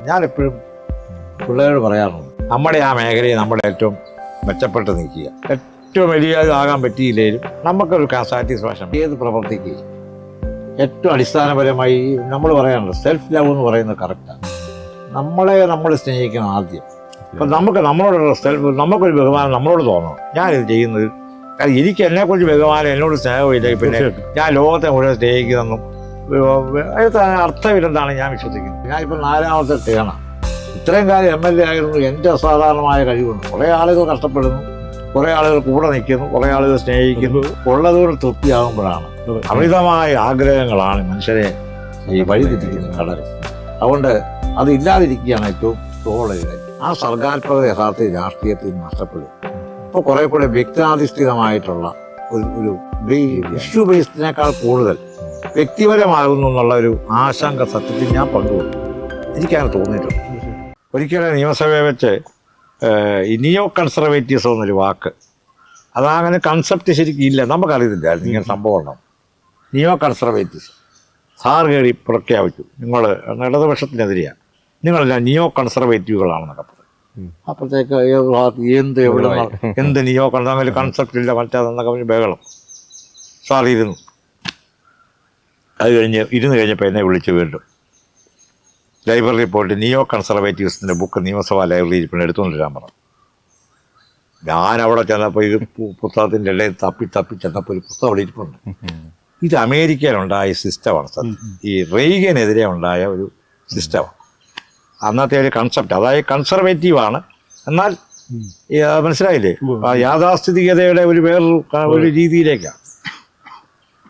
ഞാനെപ്പോഴും പിള്ളേരോട് പറയാറുണ്ട്, നമ്മുടെ ആ മേഖലയെ നമ്മൾ ഏറ്റവും മെച്ചപ്പെട്ട് നിൽക്കുക. ഏറ്റവും വലിയ ആകാൻ പറ്റിയില്ലെങ്കിലും നമുക്കൊരു സാറ്റിസ്ഫാക്ഷൻ ഏത് പ്രവർത്തിക്ക് ഏറ്റവും അടിസ്ഥാനപരമായി നമ്മൾ പറയാറുണ്ട് സെൽഫ് ലവ് എന്ന് പറയുന്നത് കറക്റ്റാണ്. നമ്മൾ സ്നേഹിക്കണം ആദ്യം. അപ്പം നമ്മളോടുള്ള നമുക്കൊരു ബഹുമാനം നമ്മളോട് തോന്നണം. ഞാനിത് ചെയ്യുന്നത് കാരണം എനിക്ക് എന്നെക്കുറിച്ച് ബഹുമാനം, എന്നോട് സ്നേഹമില്ല, പിന്നെ ഞാൻ ലോകത്തെ മുഴുവൻ സ്നേഹിക്കുന്നതെന്നും അർത്ഥമില്ലെന്നാണ് ഞാൻ വിശ്വസിക്കുന്നത്. ഞാനിപ്പോൾ 4ാമത്തെ ടേണാണ്. ഇത്രയും കാലം MLA ആയിരുന്നു. എൻ്റെ അസാധാരണമായ കഴിവുണ്ട്. കുറേ ആളുകൾ കഷ്ടപ്പെടുന്നു, കുറേ ആളുകൾ കൂടെ നിൽക്കുന്നു, കുറേ ആളുകൾ സ്നേഹിക്കുന്നു. ഉള്ളതുകൊണ്ട് തൃപ്തിയാകുമ്പോഴാണ് അമിതമായ ആഗ്രഹങ്ങളാണ് മനുഷ്യരെ ഈ വഴി തെറ്റിക്കുന്നത് കടൽ. അതുകൊണ്ട് അതില്ലാതിരിക്കുകയാണ് ഏറ്റവും തോളുകൾ. ആ സർഗാത്മകത യഥാർത്ഥ രാഷ്ട്രീയത്തിൽ നഷ്ടപ്പെടും. ഇപ്പോൾ കുറേ കൂടെ വ്യക്തിയാധിഷ്ഠിതമായിട്ടുള്ള ഒരു ഇഷ്യൂ ബേസ്ഡിനേക്കാൾ കൂടുതൽ വ്യക്തിപരമാകുന്നു എന്നുള്ള ഒരു ആശങ്ക സത്യത്തിൽ ഞാൻ പങ്കുവെക്കും. എനിക്കങ്ങനെ തോന്നിയിട്ടുണ്ട്. ഒരിക്കലും നിയമസഭയെ വെച്ച് നിയോ കൺസർവേറ്റീവ്സ് എന്നൊരു വാക്ക്, അതങ്ങനെ കൺസെപ്റ്റ് ശരിക്കും ഇല്ല, നമുക്കറിയത്തില്ലായിരുന്നു ഇങ്ങനെ സംഭവം ഉണ്ടാവും. നിയോ കൺസർവേറ്റീവ്സ് സാർ കയറി പ്രഖ്യാപിച്ചു, നിങ്ങൾ ഇടതുപക്ഷത്തിനെതിരെയാണ്, നിങ്ങളെല്ലാം നിയോ കൺസർവേറ്റീവുകളാണെന്നൊക്കെ പറഞ്ഞു. അപ്പോഴത്തേക്ക് എന്ത് നിയോ അങ്ങനെ കൺസെപ്റ്റ് ഇല്ല മറ്റേതെന്നൊക്കെ പറഞ്ഞ് ബഹളം. സാർ ഇരുന്നു. അത് കഴിഞ്ഞപ്പോൾ എന്നെ വിളിച്ച് വീണ്ടും ലൈബ്രറി പോയിട്ട് നിയോ കൺസർവേറ്റീവ്സിൻ്റെ ബുക്ക് നിയമസഭാ ലൈബ്രറിയിൽ ഇരിപ്പിന് എടുത്തുകൊണ്ടിരാൻ പറഞ്ഞു. ഞാനവിടെ ചെന്നപ്പോൾ ഇത് പുസ്തകത്തിൻ്റെ ഇടയിൽ തപ്പി ചെന്നപ്പോൾ ഒരു പുസ്തകം അവിടെ ഇരിപ്പുണ്ട്. ഇത് അമേരിക്കയിലുണ്ടായ സിസ്റ്റമാണ് സത്യം. ഈ റെയ്ഗനെതിരെ ഉണ്ടായ ഒരു സിസ്റ്റമാണ്. അന്നത്തെ ഒരു കൺസെപ്റ്റ്, അതായത് കൺസർവേറ്റീവാണ്, എന്നാൽ മനസ്സിലായില്ലേ, യാഥാസ്ഥിതികതയുടെ വേറൊരു രീതിയിലേക്കാണ്.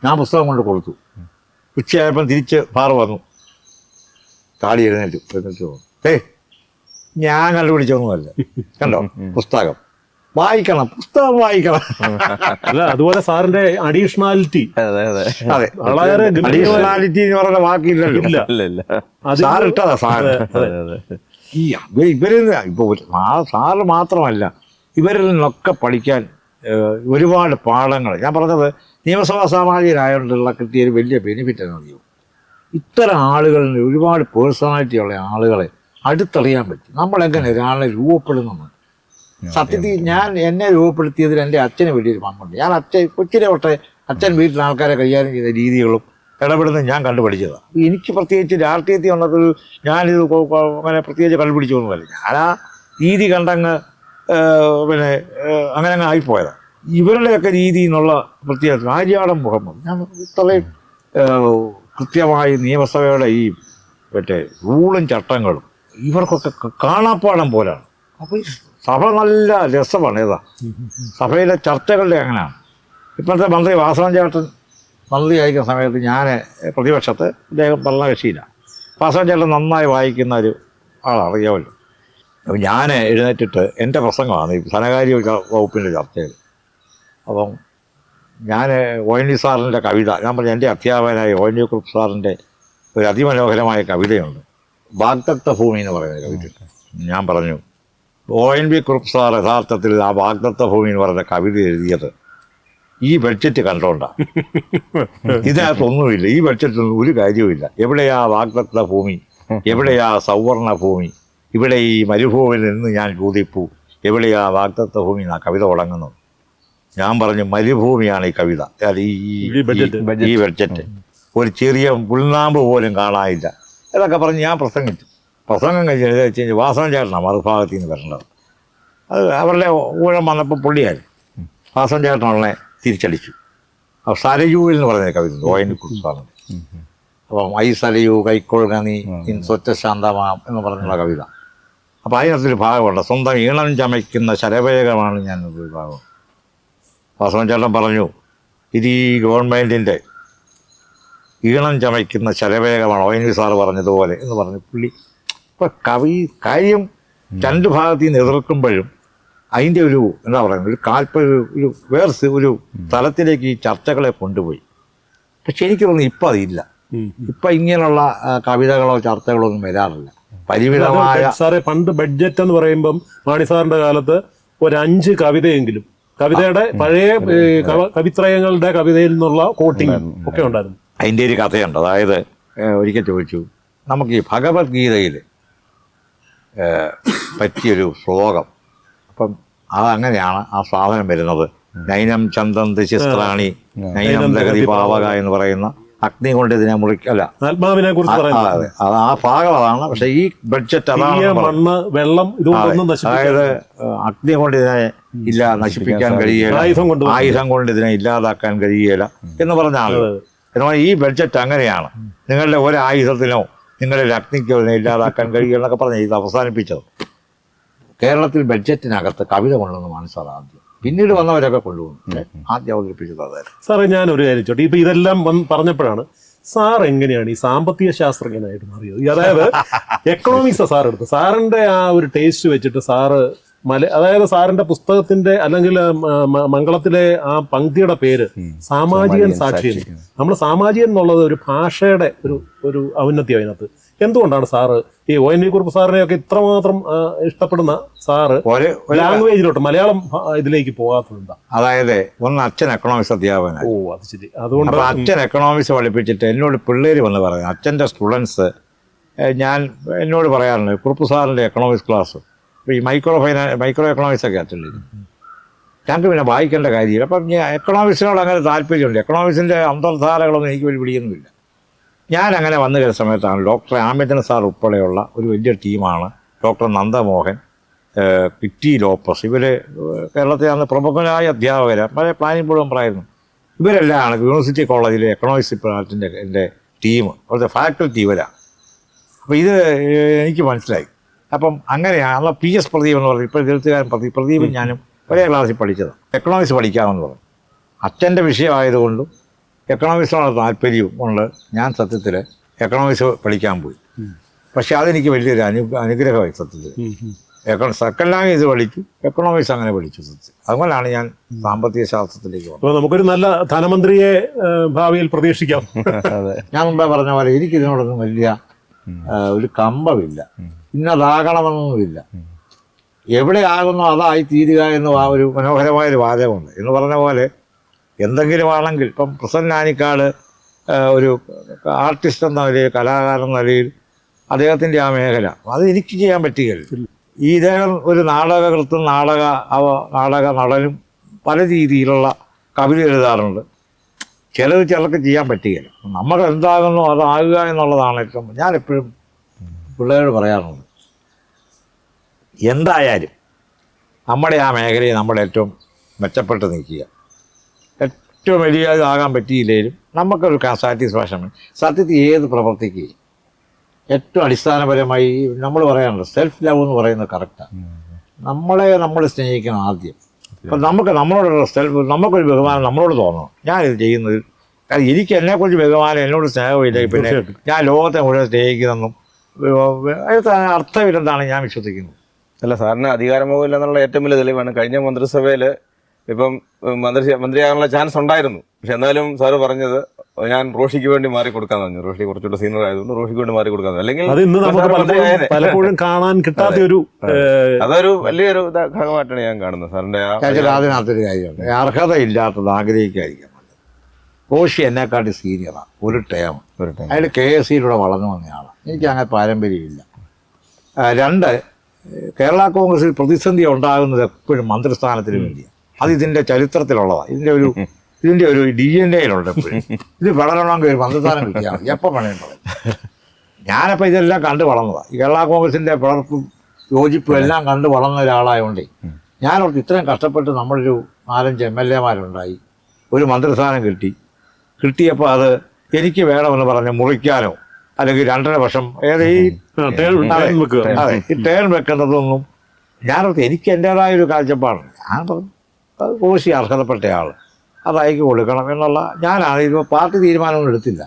ഞാൻ പുസ്തകം കൊണ്ട് കൊടുത്തു. ഉച്ചയായപ്പം തിരിച്ച് പാറ വന്നു, താടി എഴുന്നേറ്റു പോകും. ഞാൻ കണ്ടുപിടിച്ചൊന്നുമല്ല, കണ്ടോ പുസ്തകം വായിക്കണം, പുസ്തകം വായിക്കണം. അല്ല, അതുപോലെ സാറിന്റെ അഡീഷണാലിറ്റി, അതെ അഡീഷണാലിറ്റി എന്ന് പറയുന്ന വാക്കില്ലല്ലോ, സാർ ഇട്ടതാ സാറ്. ഇവരിൽ ഇപ്പോൾ സാറ് മാത്രമല്ല, ഇവരിൽ നിന്നൊക്കെ പഠിക്കാൻ ഒരുപാട് പാഠങ്ങൾ. ഞാൻ പറഞ്ഞത് നിയമസഭാ സാമാജികനായതുകൊണ്ടുള്ള കിട്ടിയൊരു വലിയ ബെനിഫിറ്റ് എന്നറിയോ, ഇത്തരം ആളുകളിൽ ഒരുപാട് പേഴ്സണാലിറ്റി ഉള്ള ആളുകളെ അടുത്തറിയാൻ പറ്റും. നമ്മളെങ്ങനെ ഒരാളെ രൂപപ്പെടുന്നു. സത്യത്തിൽ എന്നെ രൂപപ്പെടുത്തിയതിൽ എൻ്റെ അച്ഛന് വലിയൊരു പങ്കുണ്ട്. ഞാൻ കൊച്ചിലെ തൊട്ടേ അച്ഛൻ വീട്ടിലെ ആൾക്കാരെ കൈകാര്യം ചെയ്ത രീതികളും ഇടപെടുന്നത് ഞാൻ കണ്ടുപിടിച്ചതാണ്. എനിക്ക് പ്രത്യേകിച്ച് രാഷ്ട്രീയത്തിൽ വന്നപ്പോൾ ഞാനിത് അങ്ങനെ പ്രത്യേകിച്ച് കണ്ടുപിടിച്ചൊന്നുമല്ല. ഞാൻ ആ രീതി കണ്ടങ്ങ് അങ്ങനെ ആയിപ്പോയതാണ്. ഇവരുടെയൊക്കെ രീതി എന്നുള്ള പ്രത്യേകത ആര്യാടൻ മുഹമ്മദ്, ഞാൻ ഇത്രയും കൃത്യമായി നിയമസഭയുടെ ഈ റൂളും ചട്ടങ്ങളും ഇവർക്കൊക്കെ കാണാപ്പാടം പോലാണ്. അപ്പോൾ സഭ നല്ല രസമാണ്. സഭയിലെ ചർച്ചകളുടെ അങ്ങനെയാണ്. ഇപ്പോഴത്തെ മന്ത്രി വാസവൻ ചേട്ടൻ മന്ത്രിയായിരിക്കുന്ന സമയത്ത് ഞാൻ പ്രതിപക്ഷത്ത്, അദ്ദേഹം ഭരണകക്ഷിയിലാണ്. വാസവൻ ചേട്ടൻ നന്നായി വായിക്കുന്ന ഒരു ആളാണ്, അറിയാമല്ലോ. അപ്പം ഞാൻ എഴുന്നേറ്റിട്ട് എൻ്റെ പ്രസംഗമാണ് ഈ ധനകാര്യ വകുപ്പിൻ്റെ ചർച്ചയിൽ. അപ്പം ഞാൻ ONV സാറിൻ്റെ കവിത, ഞാൻ പറഞ്ഞു, എൻ്റെ അധ്യാപകനായ ONV കുറുപ്പ് സാറിൻ്റെ ഒരു അതിമനോഹരമായ കവിതയുണ്ട്, വാഗ്ദത്ത ഭൂമി എന്ന് പറയുന്ന കവിത. ഞാൻ പറഞ്ഞു, ONV കുറുപ്പ് സാർ യഥാർത്ഥത്തിൽ ആ വാഗ്ദത്ത ഭൂമി എന്ന് പറയുന്ന കവിത എഴുതിയത് ഈ ബഡ്ജറ്റ് കണ്ടോണ്ടാണ്. ഇതിനകത്തൊന്നുമില്ല, ഈ ബഡ്ജറ്റൊന്നും ഒരു കാര്യവുമില്ല. എവിടെയാ വാഗ്ദത്ത ഭൂമി, എവിടെയാ സൗവർണ ഭൂമി, ഇവിടെ ഈ മരുഭൂമിയിൽ നിന്ന് ഞാൻ ചോദിപ്പൂ, എവിടെയാ വാഗ്ദത്ത ഭൂമി എന്നാണ് കവിത തുടങ്ങുന്നത്. ഞാൻ പറഞ്ഞു, മരുഭൂമിയാണ് ഈ കവിത, ഈ ബഡ്ജറ്റ്, ഒരു ചെറിയ പുൽനാമ്പ് പോലും കാണാനില്ല. ഇതൊക്കെ പറഞ്ഞ് ഞാൻ പ്രസംഗിച്ചു. പ്രസംഗം കഴിഞ്ഞ് വാസവൻ ചേട്ടനാണ് മറുഭാഗത്തു നിന്ന് വരേണ്ടത്. അത് അവരുടെ ഊഴം വന്നപ്പോൾ പുള്ളിയായി വാസവൻ ചേട്ടനുള്ളെ തിരിച്ചടിച്ചു. അപ്പോൾ സരയൂവിൽ എന്ന് പറയുന്ന കവിത ONV കുറുപ്പ് സാറിൻ്റെ. അപ്പം ഐ സരയൂ കൈക്കൊള്ളുക നീ സ്വച്ഛ ശാന്തമാം എന്ന് പറഞ്ഞുള്ള കവിത. അപ്പോൾ അതിനകത്തൊരു ഭാഗമുണ്ട്, സ്വന്തം ഈണം ചമയ്ക്കുന്ന ശരവേഗമാണ് ഞാനൊരു ഭാഗം. വാസവൻ ചേട്ടൻ പറഞ്ഞു, ഇത് ഈ ഗവൺമെൻറ്റിൻ്റെ ഈണം ചമയ്ക്കുന്ന ശരവേഗമാണ് ONV സാറ് പറഞ്ഞതുപോലെ എന്ന് പറഞ്ഞു പുള്ളി. ഇപ്പോൾ കാര്യം രണ്ട് ഭാഗത്തു നിന്ന് എതിർക്കുമ്പോഴും അതിൻ്റെ ഒരു എന്താ പറയുന്നത്, ഒരു തലത്തിലേക്ക് ഈ ചർച്ചകളെ കൊണ്ടുപോയി. പക്ഷെ എനിക്ക് തോന്നുന്നു ഇപ്പം അതില്ല. ഇപ്പം ഇങ്ങനെയുള്ള കവിതകളോ ചർച്ചകളോ ഒന്നും വരാറില്ല. പരിമിതമായ സാറേ, പണ്ട് ബഡ്ജറ്റ് എന്ന് പറയുമ്പം മാണി സാറിൻ്റെ കാലത്ത് ഒരു 5 കവിതയെങ്കിലും, കവിതയുടെ പഴയ കവിത്രയങ്ങളുടെ കവിതയിൽ നിന്നുള്ള കോട്ടിങ് ഒക്കെ ഉണ്ടായിരുന്നു. അതിൻ്റെ ഒരു കഥയുണ്ട്. അതായത് ഒരിക്കൽ ചോദിച്ചു, നമുക്ക് ഈ ഭഗവത്ഗീതയിൽ പറ്റിയൊരു ശ്ലോകം. അപ്പം അതങ്ങനെയാണ് ആ സാധനം വരുന്നത്. നൈനം ചന്തം ദശിസ്ത്രാണി നൈനം ദഗതി പാവക എന്ന് പറയുന്ന അഗ്നി കൊണ്ട് ഇതിനെ മുറിക്കല്ല, ആത്മാവിനെ കുറിച്ച് അതെ അത് ആ ഭാഗം അതാണ്. പക്ഷെ ഈ ബഡ്ജറ്റ് അതാണ് മണ്ണ് വെള്ളം ഇതൊന്നും അതായത് അഗ്നി കൊണ്ട് ഇതിനെ നശിപ്പിക്കാൻ കഴിയുകയില്ല, ആയുധം കൊണ്ട് ഇതിനെ ഇല്ലാതാക്കാൻ കഴിയുകയില്ല എന്ന് പറഞ്ഞ ആളുകൾ. എന്നാൽ ഈ ബഡ്ജറ്റ് അങ്ങനെയാണ്. നിങ്ങളുടെ ഒരു ആയുധത്തിനോ നിങ്ങളുടെ അഗ്നിക്കോ ഇതിനെ ഇല്ലാതാക്കാൻ കഴിയുക എന്നൊക്കെ പറഞ്ഞ് ഇത് അവസാനിപ്പിച്ചത്. കേരളത്തിൽ ബഡ്ജറ്റിനകത്ത് കവിത കൊണ്ടുവന്നതാണ് സാർ ആദ്യം, പിന്നീട് വന്നവരൊക്കെ കൊണ്ടുവന്നു. ആദ്യം അവതരിപ്പിച്ചത് അതായത്. സാറേ ഞാനൊരു കാര്യം ചോട്ടെ, ഇപ്പൊ ഇതെല്ലാം പറഞ്ഞപ്പോഴാണ് സാർ എങ്ങനെയാണ് ഈ സാമ്പത്തിക ശാസ്ത്രജ്ഞനായിട്ട് മാറിയത്? അതായത് എക്കണോമിക്സ് സാർ എടുത്ത് സാറിന്റെ ആ ഒരു ടേസ്റ്റ് വെച്ചിട്ട് സാറ് അതായത് സാറിന്റെ പുസ്തകത്തിന്റെ അല്ലെങ്കിൽ മംഗളത്തിലെ ആ പങ്ക്തിയുടെ പേര് സാമാജികൻ സാക്ഷിയൻ. നമ്മൾ സാമാജികൻ എന്നുള്ളത് ഒരു ഭാഷയുടെ ഒരു ഔന്നത്യം അതിനകത്ത്. എന്തുകൊണ്ടാണ് സാറ് ഈ ONV കുറുപ്പ് സാറിനെയൊക്കെ ഇത്രമാത്രം ഇഷ്ടപ്പെടുന്ന സാറ് ലാംഗ്വേജിലോട്ട് മലയാളം ഇതിലേക്ക് പോകാത്തത് എന്താ? അതായത് ഒന്ന് അച്ഛൻ എക്കണോമിക്സ് അധ്യാപകനാണ്. ഓ അത് ശരി. അതുകൊണ്ട് അച്ഛൻ എക്കണോമിക്സ് പഠിപ്പിച്ചിട്ട് എന്നോട് പിള്ളേർ വന്ന് പറയുന്നത്, അച്ഛൻ്റെ സ്റ്റുഡൻസ് എന്നോട് പറയാറുണ്ട് കുറുപ്പ് സാറിൻ്റെ എക്കണോമിക്സ് ക്ലാസ് ഈ മൈക്രോ എക്കണോമിക്സ് ഒക്കെ അച്ഛൻ ഞങ്ങൾക്ക് പിന്നെ വായിക്കേണ്ട കാര്യമില്ല. അപ്പം ഞാൻ എക്കണോമിക്സിനോട് അങ്ങനെ താല്പര്യമുണ്ട്. എക്കണോമിക്സിൻ്റെ അന്തർധാരകളൊന്നും എനിക്ക് വലിയ പിടിയൊന്നുമില്ല. ഞാൻ അങ്ങനെ വന്നു കഴിഞ്ഞ സമയത്താണ് ഡോക്ടർ ആമിതൻ സാർ ഉൾപ്പെടെയുള്ള ഒരു വലിയ ടീമാണ്, ഡോക്ടർ നന്ദമോഹൻ, പിറ്റി ലോപ്പസ്, ഇവർ കേരളത്തിലെ അന്ന് പ്രമുഖരായ അധ്യാപകർ, പഴയ പ്ലാനിംഗ് ബോർഡ് മെമ്പറായിരുന്നു. ഇവരെല്ലാം യൂണിവേഴ്സിറ്റി കോളേജിലെ എക്കണോമിക്സ് ഡിപ്പാർട്ട്മെൻറ്റിൻ്റെ എൻ്റെ ടീം, അവിടുത്തെ ഫാക്കൽറ്റി ഇവരാണ്. അപ്പോൾ ഇത് എനിക്ക് മനസ്സിലായി. അപ്പം അങ്ങനെയാണ് അന്ന് PS പ്രദീപ് എന്ന് പറഞ്ഞു, ഇപ്പോൾ എഴുത്തുകാരൻ പ്രദീപും ഞാനും ഒരേ ക്ലാസ്സിൽ പഠിച്ചത്. എക്കണോമിക്സ് പഠിക്കാമെന്ന് പറഞ്ഞു. അച്ഛൻ്റെ വിഷയമായതുകൊണ്ടും എക്കണോമിക്സിനോട് താല്പര്യവും കൊണ്ട് ഞാൻ സത്യത്തിൽ എക്കണോമിക്സ് പഠിക്കാൻ പോയി. പക്ഷെ അതെനിക്ക് വലിയൊരു അനുഗ്രഹമായി സത്യത്തിൽ. സെക്കൻഡ് ലാംഗ്വേജ് പഠിച്ചു, എക്കണോമിക്സ് അങ്ങനെ പഠിച്ചു സത്യത്തിൽ. അതുകൊണ്ടാണ് ഞാൻ സാമ്പത്തിക ശാസ്ത്രത്തിലേക്ക് വന്നത്. നമുക്കൊരു നല്ല ധനമന്ത്രിയെ ഭാവിയിൽ പ്രതീക്ഷിക്കാം. ഞാൻ മുമ്പേ പറഞ്ഞ പോലെ എനിക്കിതിനോടൊന്നും വലിയ ഒരു കമ്പമില്ല, ഇന്നതാകണമെന്നൊന്നുമില്ല. എവിടെ ആകുന്നോ അതായി തീരുക എന്ന് ഒരു മനോഹരമായൊരു വാചകമുണ്ട്. എന്ന് പറഞ്ഞ പോലെ എന്തെങ്കിലും ആണെങ്കിൽ ഇപ്പം പ്രസന്ന ആനിക്കാട് ഒരു ആർട്ടിസ്റ്റ് എന്ന നിലയിൽ, കലാകാരൻ എന്ന നിലയിൽ അദ്ദേഹത്തിൻ്റെ ആ മേഖല അത് എനിക്ക് ചെയ്യാൻ പറ്റുകയില്ല. ഈ ഇദ്ദേഹം ഒരു നാടകകൃത്തും നാടക നടനും പല രീതിയിലുള്ള കവിത എഴുതാറുണ്ട്. ചിലർക്ക് ചെയ്യാൻ പറ്റുകയില്ല. നമ്മൾ എന്താകുന്നു അതാകുക എന്നുള്ളതാണ് ഏറ്റവും. ഞാനെപ്പോഴും പിള്ളേരോട് പറയാറുണ്ട്, എന്തായാലും നമ്മുടെ ആ മേഖലയെ നമ്മൾ ഏറ്റവും മെച്ചപ്പെട്ട് നിൽക്കുക. ഏറ്റവും വലിയ ഇതാകാൻ പറ്റിയില്ലെങ്കിലും നമുക്കൊരു സാറ്റിസ്ഫാക്ഷൻ. സത്യത്തിൽ ഏത് പ്രവർത്തിക്കുകയും ഏറ്റവും അടിസ്ഥാനപരമായി നമ്മൾ പറയാറുണ്ട് സെൽഫ് ലവ് എന്ന് പറയുന്നത് കറക്റ്റാണ്. നമ്മൾ സ്നേഹിക്കണം ആദ്യം. അപ്പം നമ്മളോടുള്ള നമുക്കൊരു ബഹുമാനം നമ്മളോട് തോന്നണം. ഞാനിത് ചെയ്യുന്നത് കാരണം എനിക്ക് എന്നെക്കുറിച്ച് ബഹുമാനം, എന്നോട് സ്നേഹമില്ല, പിന്നെ ഞാൻ ലോകത്തെ മുഴുവൻ സ്നേഹിക്കുന്നതെന്നും അർത്ഥമില്ലെന്നാണ് ഞാൻ വിശ്വസിക്കുന്നത്. അല്ല, സാറിന് അധികാരമോഹമില്ല എന്നുള്ള ഏറ്റവും വലിയ തെളിവാണ്. കഴിഞ്ഞ മന്ത്രിസഭയിൽ ഇപ്പം മന്ത്രിയാകാനുള്ള ചാൻസ് ഉണ്ടായിരുന്നു. പക്ഷെ എന്നാലും സാറ് പറഞ്ഞത് ഞാൻ റോഷിക്ക് വേണ്ടി മാറി കൊടുക്കാന്ന് പറഞ്ഞു. റോഷി കുറച്ചുകൂടെ സീനിയർ ആയതുകൊണ്ട് റോഷിക്ക് വേണ്ടി മാറി കൊടുക്കാന്ന്. അല്ലെങ്കിൽ പലപ്പോഴും കാണാൻ കിട്ടാത്ത ഒരു അതൊരു വലിയൊരു ഘടകമായിട്ടാണ് ഞാൻ കാണുന്നത് സാറിന്റെ. അതിനകത്തൊരു കാര്യമുണ്ട്, അർഹതയില്ലാത്തത് ആഗ്രഹിക്കാതിരിക്കാൻ. റോഷി എന്നെക്കാട്ടി സീനിയറാണ്, ഒരു ടേം. അയാൾ KSCയിലൂടെ വളർന്നു വന്നയാളാണ്. എനിക്ക് അങ്ങനെ പാരമ്പര്യമില്ല. രണ്ട്, കേരള കോൺഗ്രസിൽ പ്രതിസന്ധി ഉണ്ടാകുന്നത് എപ്പോഴും മന്ത്രിസ്ഥാനത്തിന് വേണ്ടിയാണ്. അത് ഇതിൻ്റെ ചരിത്രത്തിലുള്ളതാണ്. ഇതിൻ്റെ ഒരു DNA-യിലുണ്ട് എപ്പോഴും. ഇത് വളരണമെങ്കിൽ ഒരു മന്ത്രിസ്ഥാനം കിട്ടിയാണ് എപ്പോൾ പണിയുന്നത്. ഞാനപ്പോൾ ഇതെല്ലാം കണ്ടു വളർന്നതാണ്. ഈ കേരള കോൺഗ്രസിൻ്റെ പിളർപ്പും യോജിപ്പും എല്ലാം കണ്ടു വളർന്ന ഒരാളായതുകൊണ്ട് ഞാനോർത്ത് ഇത്രയും കഷ്ടപ്പെട്ട് നമ്മളൊരു 4-5 MLA-മാരുണ്ടായി, ഒരു മന്ത്രിസ്ഥാനം കിട്ടിയപ്പോൾ അത് എനിക്ക് വേണമെന്ന് പറഞ്ഞ് മുറിക്കാനോ അല്ലെങ്കിൽ 2.5 വർഷം ഈ ടേൺ വെക്കുന്നതൊന്നും ഞാനോർത്ത് എനിക്ക് എൻ്റേതായൊരു കാഴ്ചപ്പാടുണ്ട്. ഞാൻ പറഞ്ഞു കോശി അർഹതപ്പെട്ടയാൾ അതയക്ക് കൊടുക്കണം എന്നുള്ള. ഞാനാണ് ഇപ്പോൾ പാർട്ടി തീരുമാനമൊന്നും എടുത്തില്ല.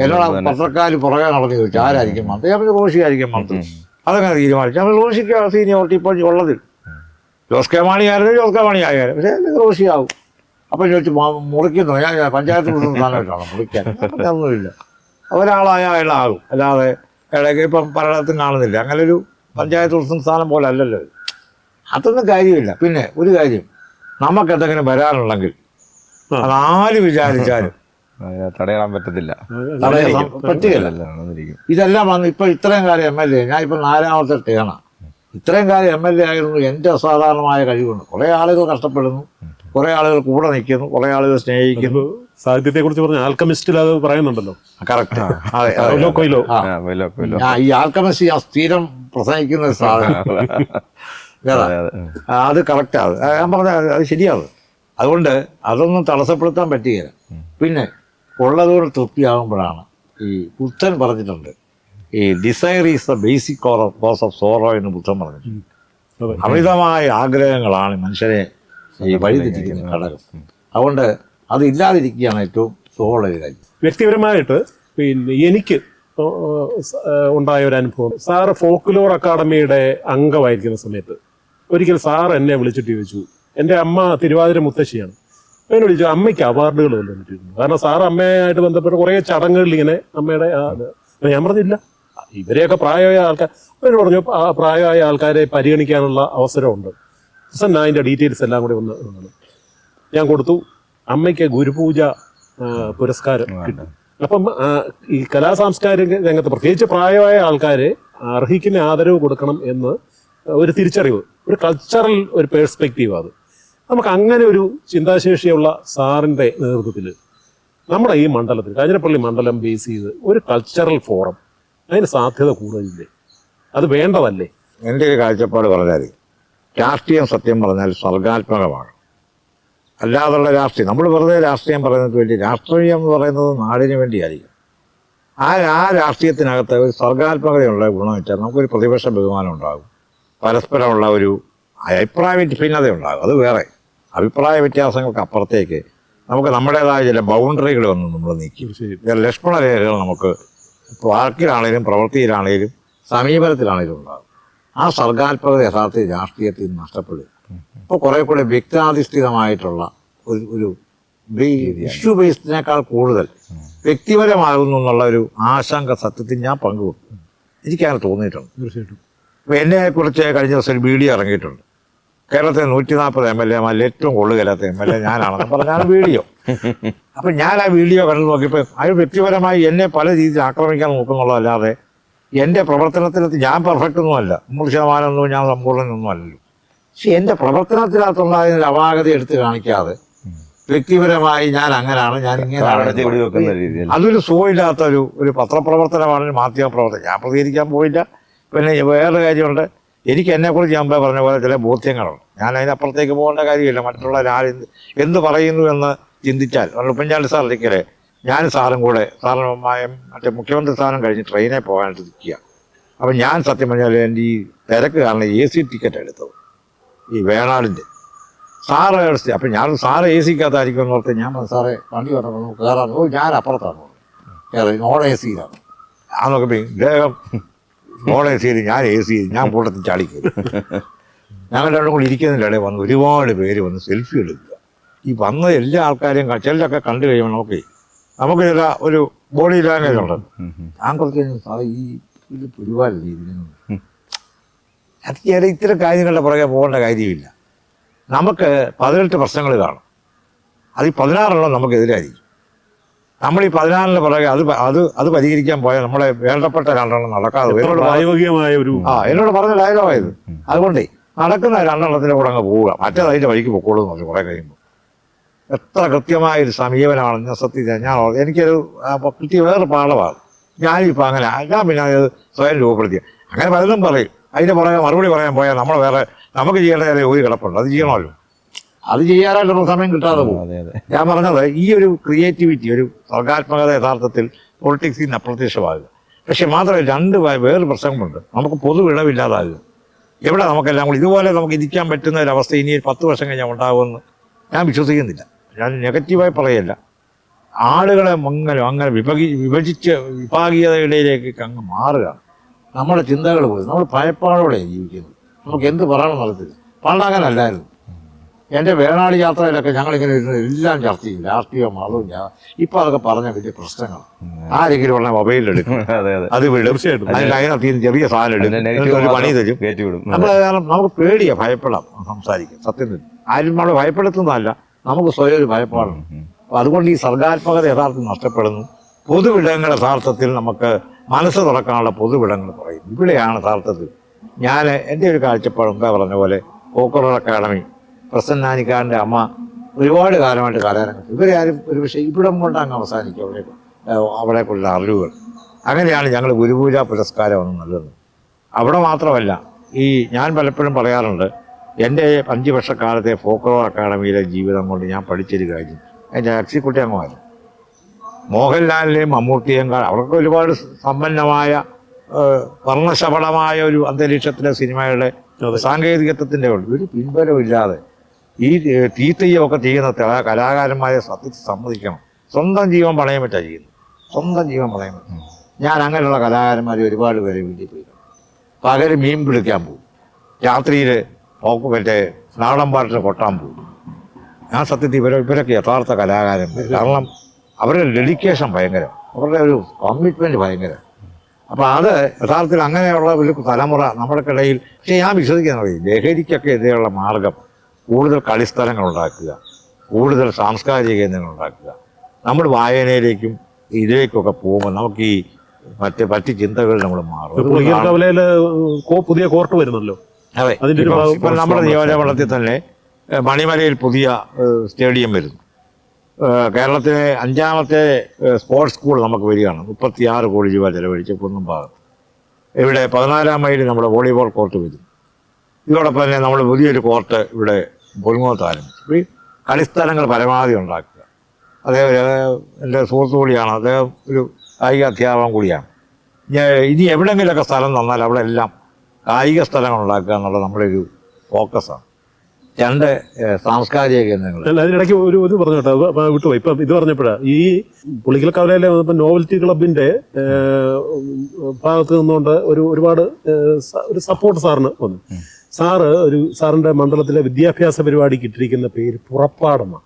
എന്നോട് പത്രക്കാർ പുറകെ നടന്ന് ചോദിച്ചു ആരായിരിക്കും മന്ത്രി. ഞാൻ കോശിയായിരിക്കും മന്ത്രി. അതങ്ങനെ തീരുമാനിച്ചു. നമ്മൾ കോശിക്ക് സീനിയോറിറ്റി ഇപ്പോൾ ഉള്ളതിൽ ജോസ് കെ മാണി ആയിരുന്നു, ജോസ് കെ മാണി ആയാലും പക്ഷേ കോശിയാവും. അപ്പം ചോദിച്ചു മുറിക്കുന്നു. ഞാൻ പഞ്ചായത്ത് പ്രസിഡന്റ് സ്ഥാനമായിട്ടാണ് മുറിക്കാൻ. ഒന്നുമില്ല, ഒരാളായ അയാളാകും. അല്ലാതെ ഇടയ്ക്ക് ഇപ്പം പലയിടത്തും കാണുന്നില്ല. അങ്ങനെ ഒരു പഞ്ചായത്ത് പ്രസിഡന്റ് സ്ഥാനം പോലെ അല്ലല്ലോ. അതൊന്നും കാര്യമില്ല. പിന്നെ ഒരു കാര്യം, നമുക്കെന്തെങ്കിലും വരാനുണ്ടെങ്കിൽ അതാരും വിചാരിച്ചാലും തടയാൻ പറ്റത്തില്ല. ഇതെല്ലാം വന്ന് ഇപ്പം ഇത്രയും കാലം MLA, ഞാൻ ഇപ്പം 4ാമത്തെ ടേണാണ്. ഇത്രയും കാലം MLA ആയിരുന്നു, എൻ്റെ അസാധാരണമായ കഴിവുണ്ട്. കുറേ ആളുകൾ കഷ്ടപ്പെടുന്നു, കുറേ ആളുകൾ കൂടെ നിൽക്കുന്നു, കുറേ ആളുകൾ സ്നേഹിക്കുന്നു. സാഹിത്യത്തെ കുറിച്ച് പറഞ്ഞ ആൽക്കമിസ്റ്റിൽ അത് പറയുന്നുണ്ടല്ലോ. കറക്റ്റ്. അതെ, കൊയ്ലോ കൊയ്ലോ. ഈ ആൽക്കമിസ്റ്റ് ഞാൻ സ്ഥിരം പ്രസംഗിക്കുന്ന ഒരു സാധനം. അത് കറക്റ്റാണ്, ഞാൻ പറഞ്ഞ അത് ശരിയാണ്. അതുകൊണ്ട് അതൊന്നും തടസ്സപ്പെടുത്താൻ പറ്റുകയില്ല. പിന്നെ ഉള്ളതുകൊണ്ട് തൃപ്തിയാകുമ്പോഴാണ് ഈ ബുദ്ധൻ പറഞ്ഞിട്ടുണ്ട്, ഈ desire is the basic cause of sorrow എന്ന് ബുദ്ധൻ പറഞ്ഞിട്ടുണ്ട്. അമിതമായ ആഗ്രഹങ്ങളാണ് മനുഷ്യനെ ഈ വഴിതെറ്റിക്കുന്ന ഘടകം. അതുകൊണ്ട് അത് ഇല്ലാതിരിക്കുകയാണ് ഏറ്റവും സുഖമുള്ള ഒരു കാര്യം. വ്യക്തിപരമായിട്ട് പിന്നെ എനിക്ക് ഉണ്ടായ ഒരു അനുഭവം, സാറ് ഫോക്ക്ലോർ അക്കാഡമിയുടെ അംഗമായിരിക്കുന്ന സമയത്ത് ഒരിക്കൽ സാർ എന്നെ വിളിച്ചിട്ട് ചോദിച്ചു, എൻ്റെ അമ്മ തിരുവാതിര മുത്തശ്ശിയാണ്, എന്നെ വിളിച്ചു അമ്മയ്ക്ക് അവാർഡുകൾ വല്ലതും കിട്ടിയിരുന്നു. കാരണം സാർ അമ്മയായിട്ട് ബന്ധപ്പെട്ട് കുറേ ചടങ്ങുകളിൽ ഇങ്ങനെ അമ്മയുടെ ഞാൻ പറഞ്ഞില്ല, ഇവരെയൊക്കെ പ്രായമായ ആൾക്കാർ അവർ പറഞ്ഞു പ്രായമായ ആൾക്കാരെ പരിഗണിക്കാനുള്ള അവസരമുണ്ട്. ഞാൻ അതിൻ്റെ ഡീറ്റെയിൽസ് എല്ലാം കൂടി ഒന്ന് ഞാൻ കൊടുത്തു. അമ്മയ്ക്ക് ഗുരുപൂജ പുരസ്കാരം കിട്ടി. അപ്പം ഈ കലാസാംസ്കാരിക രംഗത്ത് പ്രത്യേകിച്ച് പ്രായമായ ആൾക്കാരെ അർഹിക്കുന്ന ആദരവ് കൊടുക്കണം എന്ന് ഒരു തിരിച്ചറിവ്, ഒരു കൾച്ചറൽ ഒരു പേഴ്സ്പെക്റ്റീവ്. അത് നമുക്ക് അങ്ങനെ ഒരു ചിന്താശേഷിയുള്ള സാറിൻ്റെ നേതൃത്വത്തിൽ നമ്മുടെ ഈ മണ്ഡലത്തിൽ, കാഞ്ഞിരപ്പള്ളി മണ്ഡലം ബേസ് ചെയ്ത് ഒരു കൾച്ചറൽ ഫോറം, അതിന് സാധ്യത കൂടുതലില്ലേ? അത് വേണ്ടതല്ലേ? എൻ്റെ ഒരു കാഴ്ചപ്പാട് പറഞ്ഞാൽ രാഷ്ട്രീയം സത്യം പറഞ്ഞാൽ സർഗാത്മകമാണ്. അല്ലാതുള്ള രാഷ്ട്രീയം, നമ്മൾ വെറുതെ രാഷ്ട്രീയം പറയുന്നത് വേണ്ടി, രാഷ്ട്രീയം എന്ന് പറയുന്നത് നാടിന് വേണ്ടിയായിരിക്കും. ആ രാഷ്ട്രീയത്തിനകത്ത് ഒരു സർഗാത്മകതയുള്ള ഗുണം വെച്ചാൽ നമുക്കൊരു പ്രതിപക്ഷ ബഹുമാനം ഉണ്ടാകും, പരസ്പരമുള്ള ഒരു അഭിപ്രായ ഭിന്നത ഉണ്ടാകും. അത് വേറെ അഭിപ്രായ വ്യത്യാസങ്ങൾക്ക് അപ്പുറത്തേക്ക് നമുക്ക് നമ്മുടേതായ ചില ബൗണ്ടറികൾ വന്ന് നമ്മൾ നീക്കി, ലക്ഷ്മണ രേഖകൾ നമുക്ക് വാക്കിലാണേലും പ്രവൃത്തിയിലാണേലും സമീപനത്തിലാണേലും ഉണ്ടാകും. ആ സർഗാത്മകത യഥാർത്ഥ രാഷ്ട്രീയത്തിൽ നിന്ന് നഷ്ടപ്പെടുക. ഇപ്പോൾ കുറേ കൂടെ വ്യക്താധിഷ്ഠിതമായിട്ടുള്ള ഒരു ഇഷ്യൂ ബേസ്ഡിനേക്കാൾ കൂടുതൽ വ്യക്തിപരമാകുന്നു എന്നുള്ള ഒരു ആശങ്ക സത്യത്തിൽ ഞാൻ പങ്കുവെക്കും. എനിക്കങ്ങനെ തോന്നിയിട്ടുണ്ട്. തീർച്ചയായിട്ടും. അപ്പോൾ എന്നെക്കുറിച്ച് കഴിഞ്ഞ ദിവസം ഒരു വീഡിയോ ഇറങ്ങിയിട്ടുണ്ട്. കേരളത്തിലെ 140 MLA ഏറ്റവും കൊള്ളുകയില്ലാത്ത MLA ഞാനാണെന്ന് പറഞ്ഞാണ് വീഡിയോ. അപ്പം ഞാൻ ആ വീഡിയോ കണ്ടു നോക്കിയപ്പോൾ അത് വ്യക്തിപരമായി എന്നെ പല രീതിയിൽ ആക്രമിക്കാൻ നോക്കുന്നുള്ളതല്ലാതെ എൻ്റെ പ്രവർത്തനത്തിൽ ഞാൻ പെർഫെക്റ്റ് ഒന്നുമല്ല, 100% ഞാൻ സമ്പൂർണ്ണനൊന്നും അല്ലല്ലോ. പക്ഷെ എൻ്റെ പ്രവർത്തനത്തിനകത്തുള്ള അതിനൊരു അപാകത എടുത്ത് കാണിക്കാതെ വ്യക്തിപരമായി ഞാൻ അങ്ങനെയാണ്, ഞാൻ ഇങ്ങനെയാണ്, അതൊരു സുഖമില്ലാത്ത ഒരു പത്രപ്രവർത്തനമാണ്, ഒരു മാധ്യമപ്രവർത്തനം. ഞാൻ പ്രതികരിക്കാൻ പോയില്ല. പിന്നെ വേറൊരു കാര്യമുണ്ട്, എനിക്ക് എന്നെക്കുറിച്ച് ഞാൻ പറഞ്ഞ പോലെ ചില ബോധ്യങ്ങളുണ്ട്. ഞാൻ അതിനപ്പുറത്തേക്ക് പോകേണ്ട കാര്യമില്ല. മറ്റുള്ള ഞാൻ എന്ത് പറയുന്നു എന്ന് ചിന്തിച്ചാൽ, ഉപ്പൻചാണ്ടി സാർ ഒരിക്കലേ ഞാൻ സാറും കൂടെ, സാറിന് മറ്റേ മുഖ്യമന്ത്രി സ്ഥാനം കഴിഞ്ഞ് ട്രെയിനിൽ പോകാനായിട്ട് നിൽക്കുക. അപ്പം ഞാൻ സത്യം പറഞ്ഞാൽ എൻ്റെ ഈ തിരക്ക് കാരണം AC ടിക്കറ്റ് എടുത്തത്, ഈ വേണാടിൻ്റെ. സാറ് അപ്പം ഞാൻ സാറ് AC-ക്കകത്തായിരിക്കും എന്ന് ഓർത്ത് ഞാൻ സാറേ വണ്ടി പറഞ്ഞു കയറാൻ. ഞാൻ അപ്പുറത്താണ് കയറി, നോൺ AC-യിലാണ്. ആ നോക്കുമ്പോൾ ഇദ്ദേഹം നോൺ AC-യിൽ, ഞാൻ AC-യിൽ, ഞാൻ കൂട്ടത്തിൽ ചാടിക്കും. ഞങ്ങൾ രണ്ടും കൂടി ഇരിക്കുന്നില്ല. വന്ന് ഒരുപാട് പേര് വന്ന് സെൽഫി എടുക്കുക. ഈ വന്ന എല്ലാ ആൾക്കാരെയും ചിലരൊക്കെ കണ്ടു കഴിയുമ്പോൾ നമുക്ക് ചില ഒരു ബോഡി ലാംഗ്വേജ് ഉണ്ട്. ഞാൻ കുറച്ച് സാറേ ഈ ഇത് ഒരുപാടല്ലേ ഇതിന് അത് ഇത്തരം കാര്യങ്ങളുടെ പുറകെ പോകേണ്ട കാര്യമില്ല. നമുക്ക് 18 പ്രശ്നങ്ങൾ കാണും, അത് ഈ 16 നമുക്കെതിരായിരിക്കും. നമ്മൾ ഈ 14 പുറകെ അത് പരിഹരിക്കാൻ പോയാൽ നമ്മളെ വേണ്ടപ്പെട്ട 2 നടക്കാതെ എന്നോട് പറഞ്ഞ ഡയലോഗായത്. അതുകൊണ്ടേ നടക്കുന്ന 2 കൂടെ അങ്ങ് പോവുക, മറ്റേത് അതിൻ്റെ വഴിക്ക് പൊക്കോളൂ എന്ന് പറഞ്ഞു. കുറേ കഴിയുമ്പോൾ എത്ര കൃത്യമായൊരു സമീപനമാണ് ഞാൻ സത്യത്തിൽ എനിക്കൊരു കിട്ടിയ വേറെ പാഠമാണ്. ഞാനിപ്പോൾ അങ്ങനെ ഞാൻ പിന്നെ അത് സ്വയം രൂപപ്പെടുത്തിയ അങ്ങനെ പലതും പറയും. അതിൻ്റെ പുറകെ മറുപടി പറയാൻ പോയാൽ നമുക്ക് ചെയ്യേണ്ട ചില ജോലി കിടപ്പുണ്ട്, അത് ചെയ്യണമല്ലോ. അത് ചെയ്യാനായിട്ടുള്ള സമയം കിട്ടാതെ പോകും. ഞാൻ പറഞ്ഞത് ഈ ഒരു ക്രിയേറ്റിവിറ്റി, ഒരു സർഗാത്മകത യഥാർത്ഥത്തിൽ പൊളിറ്റിക്സിൽ നിന്ന് അപ്രത്യക്ഷമാകുക. പക്ഷെ മാത്രമല്ല വേറെ പ്രശ്നങ്ങളുണ്ട്. നമുക്ക് പൊതുവിടവില്ലാതാകുക. എവിടെ നമുക്കെല്ലാം കൂടി ഇതുപോലെ നമുക്ക് ഇരിക്കാൻ പറ്റുന്ന ഒരവസ്ഥ ഇനി 10 വർഷം കഴിഞ്ഞാൽ ഉണ്ടാകുമെന്ന് ഞാൻ വിശ്വസിക്കുന്നില്ല. ഞാൻ നെഗറ്റീവായി പറയല്ല. ആളുകളെ അങ്ങനെ വിഭജിച്ച് വിഭാഗീയതയിലേക്ക് അങ്ങ് മാറുകയാണ്. നമ്മുടെ ചിന്തകൾ പോയി, നമ്മൾ ഭയപ്പാടോടെ ജീവിക്കുന്നത്. നമുക്ക് എന്ത് പറയണം നടത്തില്ല. പണ്ടങ്ങനെ അല്ലായിരുന്നു. എൻ്റെ വേണാട് യാത്രയിലൊക്കെ ഞങ്ങളിങ്ങനെ എല്ലാം ചർച്ച ചെയ്യും, രാഷ്ട്രീയം മതവും. ഇപ്പം അതൊക്കെ പറഞ്ഞ വലിയ പ്രശ്നങ്ങൾ. ആരെങ്കിലും ഉള്ള മൊബൈലിലെടുക്കും, അത് വിടും, അതിനകത്ത് ചെറിയ സാധനം എടുക്കും, ഒരു പണി തരും. നമ്മൾ കാരണം നമുക്ക് പേടിയാ, ഭയപ്പെടാം സംസാരിക്കും. സത്യത്തിൽ ആരും നമ്മൾ ഭയപ്പെടുത്തുന്നതല്ല, നമുക്ക് സ്വയം ഒരു ഭയപ്പാടുണ്ട്. അപ്പം അതുകൊണ്ട് ഈ സർഗാത്മകത യഥാർത്ഥത്തിൽ നഷ്ടപ്പെടുന്നു. പൊതുവിടങ്ങൾ യഥാർത്ഥത്തിൽ നമുക്ക് മനസ്സ് തുറക്കാനുള്ള പൊതുവിടങ്ങൾ പറയും. ഇവിടെയാണ് യഥാർത്ഥത്തിൽ ഞാൻ എൻ്റെ ഒരു കാഴ്ചപ്പാട് എന്താ പറഞ്ഞ പോലെ പോക്കറോൾ അക്കാഡമി പ്രസന്നാനിക്കാരൻ്റെ അമ്മ ഒരുപാട് കാലമായിട്ട് കലാരംഗത്ത് ഇവരാരും ഒരു പക്ഷേ ഇവിടം കൊണ്ട് അങ്ങ് അവസാനിക്കും അവിടേക്കുള്ള അറിവുകൾ. അങ്ങനെയാണ് ഞങ്ങൾ ഗുരുപൂജ പുരസ്കാരം ഒന്ന് നൽകുന്നത്. അവിടെ മാത്രമല്ല, ഈ ഞാൻ പലപ്പോഴും പറയാറുണ്ട്, എൻ്റെ 5 വർഷക്കാലത്തെ ഫോക്കറോൾ അക്കാഡമിയിലെ ജീവിതം കൊണ്ട് ഞാൻ പഠിച്ചൊരു കാര്യം, എൻ്റെ എക്സിക്യൂട്ടീവ് അംഗമായിരുന്നു. മോഹൻലാലിനെയും മമ്മൂട്ടിയും അവർക്ക് ഒരുപാട് സമ്പന്നമായ വർണ്ണശബളമായ ഒരു അന്തരീക്ഷത്തിലെ സിനിമയുടെ സാങ്കേതികത്വത്തിൻ്റെ ഒരു പിൻബലമില്ലാതെ ഈ തീത്തയ്യൊക്കെ ചെയ്യുന്ന കലാകാരന്മാരെ സത്യത്തിൽ സമ്മതിക്കണം. സ്വന്തം ജീവൻ പണയം വെച്ചാണ് ചെയ്യുന്നത്, സ്വന്തം ജീവൻ പണയം വെച്ചു. ഞാൻ അങ്ങനെയുള്ള കലാകാരന്മാർ ഒരുപാട് പേരെ വീട്ടിൽ പോയി. പകല് മീൻ പിടിക്കാൻ പോകും, രാത്രിയിൽ മറ്റേ നാടൻ പാട്ടിന് കൊട്ടാൻ പോകും. ഞാൻ സത്യത്തിൽ ഇവരൊക്കെ യഥാർത്ഥ കലാകാരന്മാർ. കാരണം അവരുടെ ഡെഡിക്കേഷൻ ഭയങ്കരം, അവരുടെ ഒരു കമ്മിറ്റ്മെൻറ്റ് ഭയങ്കരം. അപ്പോൾ അത് യഥാർത്ഥത്തിൽ അങ്ങനെയുള്ള ഒരു തലമുറ നമ്മുടെക്കിടയിൽ. പക്ഷേ ഞാൻ വിശ്വസിക്കുന്നത് ലഹരിക്കൊക്കെ എതിരെയുള്ള മാർഗം കൂടുതൽ കളിസ്ഥലങ്ങൾ ഉണ്ടാക്കുക, കൂടുതൽ സാംസ്കാരിക കേന്ദ്രങ്ങൾ ഉണ്ടാക്കുക. നമ്മൾ വായനയിലേക്കും ഇതിലേക്കൊക്കെ പോകുമ്പോൾ നമുക്ക് ഈ മറ്റ് ചിന്തകൾ നമ്മൾ മാറും. പുതിയ കോർട്ട് വരുന്നല്ലോ. അതെ, ഇപ്പം നമ്മുടെ നിയോജകമണ്ഡലത്തിൽ തന്നെ മണിമലയിൽ പുതിയ സ്റ്റേഡിയം വരുന്നു. കേരളത്തിലെ 5ാമത്തെ സ്പോർട്സ് സ്കൂൾ നമുക്ക് വരികയാണ്. 36 കോടി രൂപ ചെലവഴിച്ച് കുന്നംഭാഗത്ത്. ഇവിടെ 14-ാം മൈലിൽ നമ്മുടെ വോളിബോൾ കോർട്ട് വരും. ഇതോടൊപ്പം തന്നെ നമ്മൾ പുതിയൊരു കോർട്ട് ഇവിടെ പൊൽങ്ങോത്ത് ആരംഭിച്ചു. ഈ കളിസ്ഥലങ്ങൾ പരമാവധി ഉണ്ടാക്കുക. അതേപോലെ എൻ്റെ സുഹൃത്തു കൂടിയാണ്, അദ്ദേഹം ഒരു കായിക അധ്യാപകൻ കൂടിയാണ്. ഇനി എവിടെയെങ്കിലുമൊക്കെ സ്ഥലം തന്നാൽ അവിടെ എല്ലാം കായിക സ്ഥലങ്ങൾ ഉണ്ടാക്കുക എന്നുള്ളത് നമ്മുടെ ഒരു ഫോക്കസാണ്. 2 സാംസ്കാരിക കേന്ദ്രങ്ങൾ. അതിനിടയ്ക്ക് ഒരു പറഞ്ഞോട്ടെ, വിട്ടുപോയി. ഇപ്പം ഇത് പറഞ്ഞപ്പോഴാണ് ഈ പുളിക്കൽ കവലയിലെ നോവൽറ്റി ക്ലബിന്റെ ഭാഗത്ത് നിന്നുകൊണ്ട് ഒരുപാട് ഒരു സപ്പോർട്ട് സാറിന് വന്നു. സാറിന്റെ മണ്ഡലത്തിലെ വിദ്യാഭ്യാസ പരിപാടിക്ക് ഇട്ടിരിക്കുന്ന പേര് പുറപ്പാടെന്നാണ്.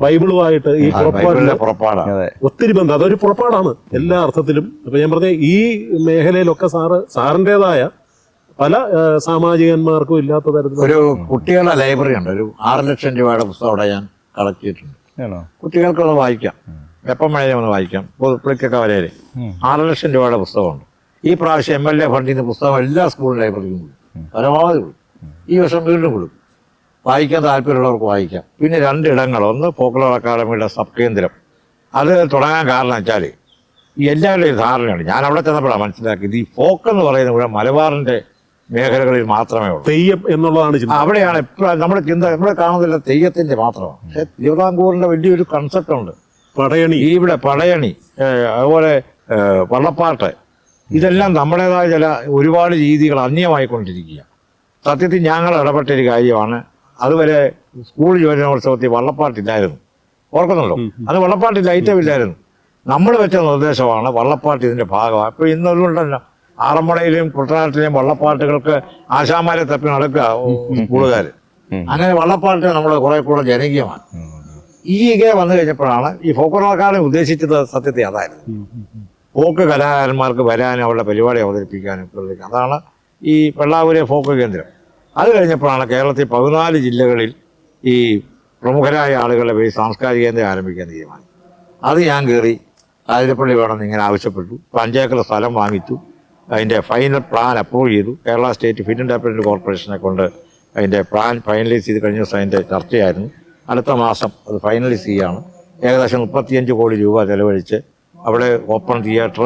ബൈബിളുമായിട്ട് ഈ പുറപ്പാടാണ് ഒത്തിരി ബന്ധം. അതൊരു പുറപ്പാടാണ് എല്ലാ അർത്ഥത്തിലും. അപ്പൊ ഞാൻ പറഞ്ഞ ഈ മേഖലയിലൊക്കെ സാറിൻ്റെതായ പല സാമാജികന്മാർക്കും ഇല്ലാത്ത തരത്തിൽ ഒരു കുട്ടികളുടെ ലൈബ്രറി ഉണ്ട്. ഒരു 6 ലക്ഷം രൂപയുടെ പുസ്തകം അവിടെ ഞാൻ കളക്ട് ചെയ്തിട്ടുണ്ട്. കുട്ടികൾക്കൊന്ന് വായിക്കാം, എപ്പം വേണേലും ഒന്ന് വായിക്കാം. പുളിക്കൊക്കെ വരയിൽ 6 ലക്ഷം രൂപയുടെ പുസ്തകമുണ്ട്. ഈ പ്രാവശ്യം MLA ഫണ്ടിൽ നിന്ന് പുസ്തകം എല്ലാ സ്കൂൾ ലൈബ്രറിയും കൊടുക്കും, പരമാവധി കൊടുക്കും. ഈ വർഷം വീണ്ടും കൊടുക്കും. വായിക്കാൻ താല്പര്യമുള്ളവർക്ക് വായിക്കാം. പിന്നെ 2 ഇടങ്ങൾ, ഒന്ന് ഫോക്കലോർ അക്കാഡമിയുടെ സബ് കേന്ദ്രം. അത് തുടങ്ങാൻ കാരണം വെച്ചാൽ ഈ എല്ലാവരുടെയും ധാരണയാണ്. ഞാൻ അവിടെ ചെന്നപ്പോഴാണ് മനസ്സിലാക്കിയത്, ഈ ഫോക്ക് എന്ന് പറയുന്നത് ഇവിടെ മലബാറിൻ്റെ മേഖലകളിൽ മാത്രമേ ഉള്ളൂ. തെയ്യം എന്നുള്ളതാണ് അവിടെയാണ് എപ്പോഴും നമ്മുടെ ചിന്ത. നമ്മളെ കാണുന്നില്ല തെയ്യത്തിൻ്റെ മാത്രമാണ്. പക്ഷേ തിരുവിതാംകൂറിൻ്റെ വലിയൊരു കൺസെപ്റ്റ് ഉണ്ട്. പടയണി, ഇവിടെ പടയണി, അതുപോലെ വള്ളപ്പാട്ട്, ഇതെല്ലാം നമ്മുടേതായ ചില ഒരുപാട് രീതികൾ അന്യമായിക്കൊണ്ടിരിക്കുക. സത്യത്തിൽ ഞങ്ങൾ ഇടപെട്ടൊരു കാര്യമാണ്. അതുവരെ സ്കൂൾ യുവജനോത്സവത്തിൽ വള്ളപ്പാട്ടില്ലായിരുന്നു, ഓർക്കുന്നുണ്ടോ? അത് വള്ളപ്പാട്ടിൽ ഐറ്റമില്ലായിരുന്നു. നമ്മൾ വെച്ച നിർദ്ദേശമാണ് വള്ളപ്പാട്ട് ഇതിൻ്റെ ഭാഗമാണ്. ഇപ്പോൾ ഇന്നതുകൊണ്ടല്ല, ആറന്മുളയിലെയും കുട്ടനാട്ടിലെയും വള്ളപ്പാട്ടുകൾക്ക് ആശാമാരെ തപ്പി നടക്കുക സ്കൂളുകാർ. അങ്ങനെ വള്ളപ്പാട്ട് നമ്മൾ കുറെ കൂടെ ജനകീയമാണ്. ഈ വന്നു കഴിഞ്ഞപ്പോഴാണ് ഈ ഫോക്കോളക്കാരെ ഉദ്ദേശിച്ചത് സത്യത്തെ അതായിരുന്നു. ഫോക്ക് കലാകാരന്മാർക്ക് വരാനും അവരുടെ പരിപാടി അവതരിപ്പിക്കാനും. അതാണ് ഈ വെള്ളാവൂരെ ഫോക്ക് കേന്ദ്രം. അത് കഴിഞ്ഞപ്പോഴാണ് കേരളത്തിൽ 14 ജില്ലകളിൽ ഈ പ്രമുഖരായ ആളുകളുടെ പേര് സാംസ്കാരിക കേന്ദ്രം ആരംഭിക്കാൻ തീരുമാനം. അത് ഞാൻ കയറി ആതിരപ്പള്ളി വേണമെന്ന് ഇങ്ങനെ ആവശ്യപ്പെട്ടു. 5 ഏക്കർ സ്ഥലം വാങ്ങിച്ചു. അതിൻ്റെ ഫൈനൽ പ്ലാൻ അപ്രൂവ് ചെയ്തു. കേരള സ്റ്റേറ്റ് ഫിലിം ഡെവലപ്മെൻറ്റ് കോർപ്പറേഷനെ കൊണ്ട് അതിൻ്റെ പ്ലാൻ ഫൈനലൈസ് ചെയ്ത് കഴിഞ്ഞ ദിവസം അതിൻ്റെ ചർച്ചയായിരുന്നു. അടുത്ത മാസം അത് ഫൈനലൈസ് ചെയ്യുകയാണ്. ഏകദേശം 35 കോടി രൂപ ചെലവഴിച്ച് അവിടെ ഓപ്പൺ തിയേറ്റർ,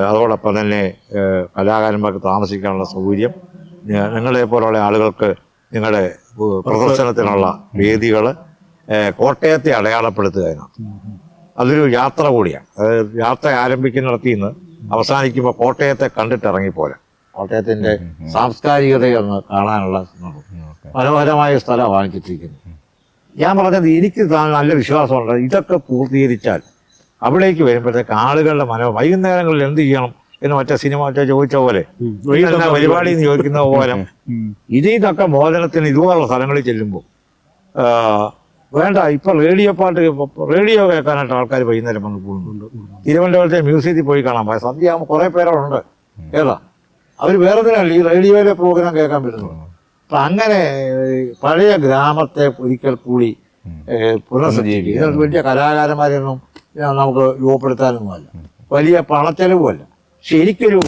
അതോടൊപ്പം തന്നെ കലാകാരന്മാർക്ക് താമസിക്കാനുള്ള സൗകര്യം, നിങ്ങളെ പോലുള്ള ആളുകൾക്ക് നിങ്ങളുടെ പ്രദർശനത്തിനുള്ള വേദികൾ, കോട്ടയത്തെ അടയാളപ്പെടുത്തുക അതിനകത്ത്. അതൊരു യാത്ര കൂടിയാണ്. അതായത് യാത്ര ആരംഭിക്കുന്നിടത്തിൽ നിന്ന് അവസാനിക്കുമ്പോൾ കോട്ടയത്തെ കണ്ടിട്ടിറങ്ങിപ്പോലെ കോട്ടയത്തിൻ്റെ സാംസ്കാരികതയൊന്ന് കാണാനുള്ള മനോഹരമായ സ്ഥലം വാങ്ങിച്ചിട്ടിരിക്കുന്നു. ഞാൻ പറഞ്ഞത് എനിക്ക് നല്ല വിശ്വാസമുണ്ട്. ഇതൊക്കെ പൂർത്തീകരിച്ചാൽ അവിടേക്ക് വരുമ്പോഴത്തേക്ക് ആളുകളുടെ വൈകുന്നേരങ്ങളിൽ എന്ത് ചെയ്യണം എന്ന് മറ്റേ സിനിമ ചോദിച്ച പോലെ, പരിപാടി എന്ന് ചോദിക്കുന്ന പോലെ, ഇതിന്നൊക്കെ മോചനത്തിന് ഇതുപോലുള്ള സ്ഥലങ്ങളിൽ ചെല്ലുമ്പോൾ വേണ്ട. ഇപ്പം റേഡിയോ കേൾക്കാനായിട്ട് ആൾക്കാർ വൈകുന്നേരം വന്ന് പോകുന്നുണ്ട്. തിരുവനന്തപുരത്തെ മ്യൂസിയത്തിൽ പോയി കാണാൻ പോയ സന്ധ്യയാകുമ്പോൾ കുറേ പേരുണ്ട്. ഏതാ അവർ വേറെ തന്നെയല്ല ഈ റേഡിയോയിലെ പ്രോഗ്രാം കേൾക്കാൻ പറ്റുന്നുണ്ട്. അപ്പം അങ്ങനെ പഴയ ഗ്രാമത്തെ ഒരിക്കൽ കൂടി പുനഃസജ്ജീവിക്കുക. ഇത് വലിയ കലാകാരന്മാരെയൊന്നും നമുക്ക് രൂപപ്പെടുത്താനൊന്നുമല്ല, വലിയ പണച്ചെലവുമല്ല. പക്ഷെ എനിക്കൊരു